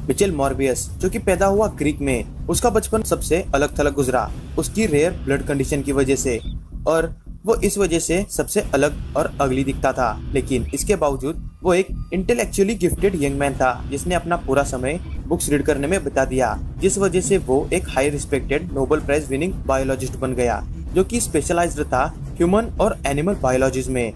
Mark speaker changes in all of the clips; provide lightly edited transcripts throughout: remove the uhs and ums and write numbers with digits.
Speaker 1: Mitchell Morbius जो कि पैदा हुआ ग्रीक में, उसका बचपन सबसे अलग थलग गुजरा उसकी रेयर ब्लड कंडीशन की वजह से, और वो इस वजह से सबसे अलग और अगली दिखता था। लेकिन इसके बावजूद वो एक इंटेलेक्चुअली गिफ्टेड यंग मैन था जिसने अपना पूरा समय बुक्स रीड करने में बिता दिया, जिस वजह से वो एक high respected Nobel prize winning biologist बन गया जो कि स्पेशलाइज्ड था ह्यूमन और एनिमल बायोलॉजीज में।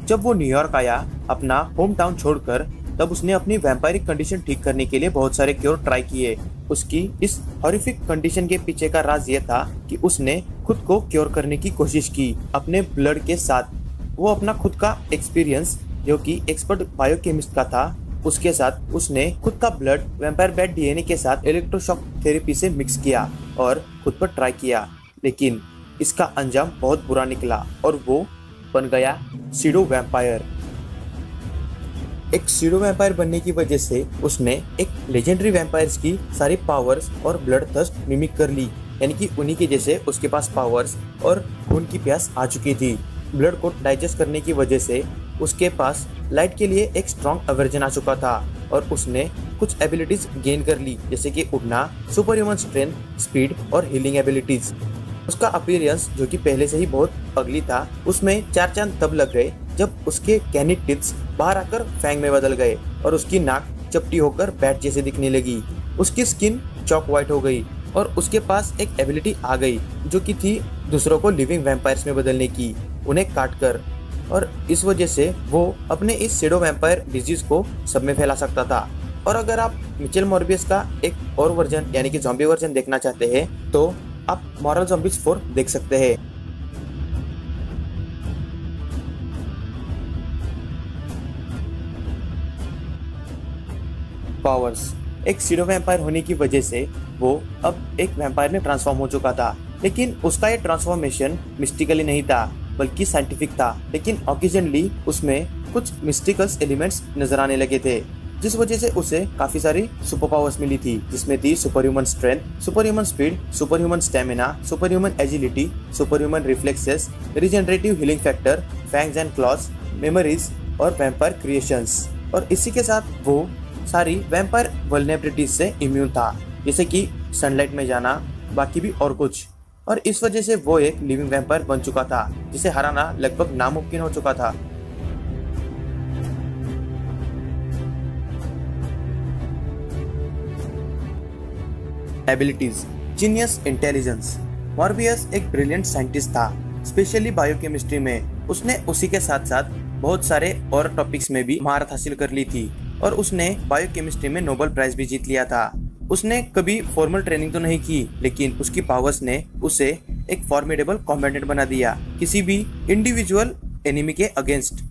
Speaker 1: जब वो न्यूयॉर्क आया अपना होम टाउन छोड़कर, तब उसने अपनी वैम्पायरिक कंडीशन ठीक करने के लिए बहुत सारे क्योर ट्राई किए। उसकी इस हॉरिफिक कंडीशन के पीछे का राज ये था कि उसने खुद को क्योर करने की कोशिश की अपने ब्लड के साथ। वो अपना खुद का एक्सपीरियंस जो कि एक्सपर्ट बायोकेमिस्ट का था, उसके साथ उसने खुद का ब्लड वैम्पायर बैट डीएनए के साथ इलेक्ट्रोशॉक थेरेपी से मिक्स किया और खुद पर ट्राई किया। लेकिन इसका अंजाम बहुत बुरा निकला और वो बन गया सीडो वैम्पायर। एक सीडो वैम्पायर बनने की वजह से उसने एक लेजेंडरी वैम्पायर्स की सारी पावर्स और ब्लड थर्स्ट मिमिक कर ली, यानी कि उन्हीं के जैसे उसके पास पावर्स और खून की प्यास आ चुकी थी। ब्लड को डाइजेस्ट करने की वजह से उसके पास लाइट के लिए एक स्ट्रॉन्ग अवर्जन आ चुका था और उसने कुछ एबिलिटीज गेन कर ली, जैसे कि उड़ना, सुपर ह्यूमन स्ट्रेंथ, स्पीड और हीलिंग एबिलिटीज। उसका अपीयरेंस जो कि पहले से ही बहुत अगली था, उसमें 4 चांद तब लग गए जब उसके कैनी टिप्स बाहर आकर फैंग में बदल गए और उसकी नाक चपटी होकर बैट जैसे दिखने लगी। उसकी स्किन चॉक व्हाइट हो गई और उसके पास एक एबिलिटी आ गई जो कि थी दूसरों को लिविंग वैम्पायर्स में बदलने की, उन्हें काट कर। और इस वजह से वो अपने इस सीडो वैम्पायर डिजीज को सब में फैला सकता था। और अगर आप मिचेल मॉर्बियस का एक और वर्जन यानी कि ज़ॉम्बी वर्जन देखना चाहते हैं तो आप मॉरल ज़ॉम्बीज 4 देख सकते हैं। पावर्स। एक सीडो वैम्पायर होने की वजह से वो अब एक वैम्पायर में ट्रांसफॉर्म हो चुका था, लेकिन उसका ये ट्रांसफॉर्मेशन मिस्टिकली नहीं था बल्कि साइंटिफिक था। लेकिन ऑकेजनली उसमें कुछ मिस्टिकल्स एलिमेंट्स नजर आने लगे थे, जिस वजह से उसे काफी सारी सुपर पावर्स मिली थी, जिसमें थी super human strength, super human speed, super human stamina, super human agility, super human reflexes, regenerative healing factor, fangs and clause, memories और वैम्पायर क्रिएशंस। और इसी के साथ वो सारी वैम्पायर वल्नरेबिलिटीज से इम्यून था, जैसे कि सनलाइट में जाना, बाकी भी और कुछ। और इस वजह से वो एक लिविंग वैम्पायर बन चुका था जिसे हराना लगभग नामुमकिन हो चुका था। एबिलिटीज। Genius intelligence. मॉर्बियस एक ब्रिलियंट साइंटिस्ट था, स्पेशली बायोकेमिस्ट्री में। उसने उसी के साथ साथ बहुत सारे और टॉपिक्स में भी महारत हासिल कर ली थी और उसने बायोकेमिस्ट्री में नोबेल प्राइज भी जीत लिया था। उसने कभी फॉर्मल ट्रेनिंग तो नहीं की, लेकिन उसकी पावर्स ने उसे एक फॉर्मिडेबल कॉम्बैटेंट बना दिया किसी भी इंडिविजुअल एनिमी के अगेंस्ट।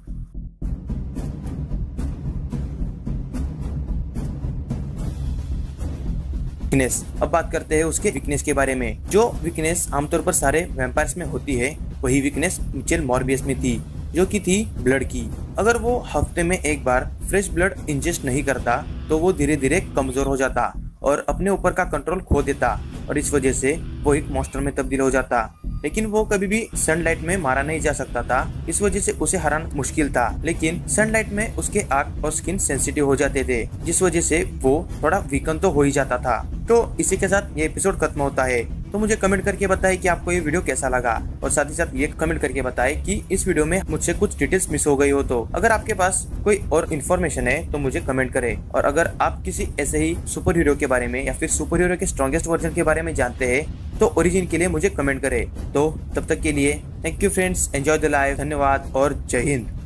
Speaker 1: वीकनेस। अब बात करते हैं उसके वीकनेस के बारे में। जो वीकनेस आमतौर पर सारे वैम्पायर्स में होती है, वही वीकनेस मिचेल मॉर्बियस में थी, जो कि थी ब्लड की। अगर वो हफ्ते में एक बार फ्रेश ब्लड इंजेस्ट नहीं करता तो वो धीरे धीरे कमजोर हो जाता और अपने ऊपर का कंट्रोल खो देता और इस वजह से वो एक मॉन्स्टर में तब्दील हो जाता। लेकिन वो कभी भी सनलाइट में मारा नहीं जा सकता था, इस वजह से उसे हराना मुश्किल था। लेकिन सनलाइट में उसके आंख और स्किन सेंसिटिव हो जाते थे, जिस वजह से वो थोड़ा वीकन तो हो ही जाता था। तो इसी के साथ ये एपिसोड खत्म होता है। तो मुझे कमेंट करके बताएं कि आपको ये वीडियो कैसा लगा और साथ ही साथ ये कमेंट करके बताएं कि इस वीडियो में मुझसे कुछ डिटेल्स मिस हो गई हो। तो अगर आपके पास कोई और इन्फॉर्मेशन है तो मुझे कमेंट करें, और अगर आप किसी ऐसे ही सुपर हीरो के बारे में या फिर सुपर हीरो के स्ट्रॉन्गेस्ट वर्जन के बारे में जानते हैं तो ओरिजिन के लिए मुझे कमेंट करें। तो तब तक के लिए thank you friends, enjoy the life, धन्यवाद और जय हिंद।